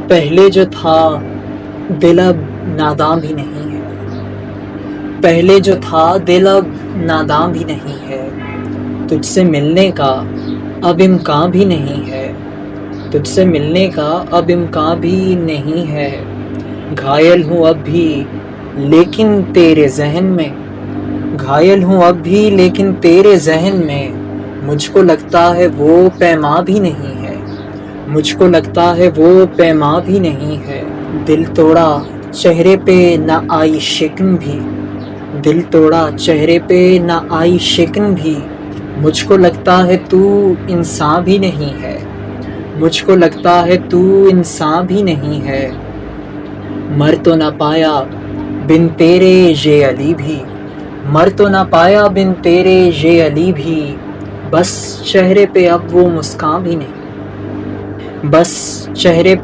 پہلے جو تھا دل اب ناداں بھی نہیں ہے، پہلے جو تھا دل اب ناداں بھی نہیں ہے، تجھ سے ملنے کا اب امکان بھی نہیں ہے، تجھ سے ملنے کا اب امکان بھی نہیں ہے، گھائل ہوں اب بھی لیکن تیرے ذہن میں، گھائل ہوں اب بھی لیکن تیرے ذہن میں، مجھ کو لگتا ہے وہ پیماں بھی نہیں ہے، مجھ کو لگتا ہے وہ پیماں بھی نہیں ہے، دل توڑا چہرے پہ نہ آئی شکن بھی، دل توڑا چہرے پہ نہ آئی شکن بھی، مجھ کو لگتا ہے تو انسان بھی نہیں ہے، مجھ کو لگتا ہے تو انسان بھی نہیں ہے، مر تو نہ پایا بن تیرے یہ علی بھی، مر تو نہ پایا بن تیرے یہ علی بھی، بس چہرے پہ اب وہ مسکان بھی نہیں، بس چہرے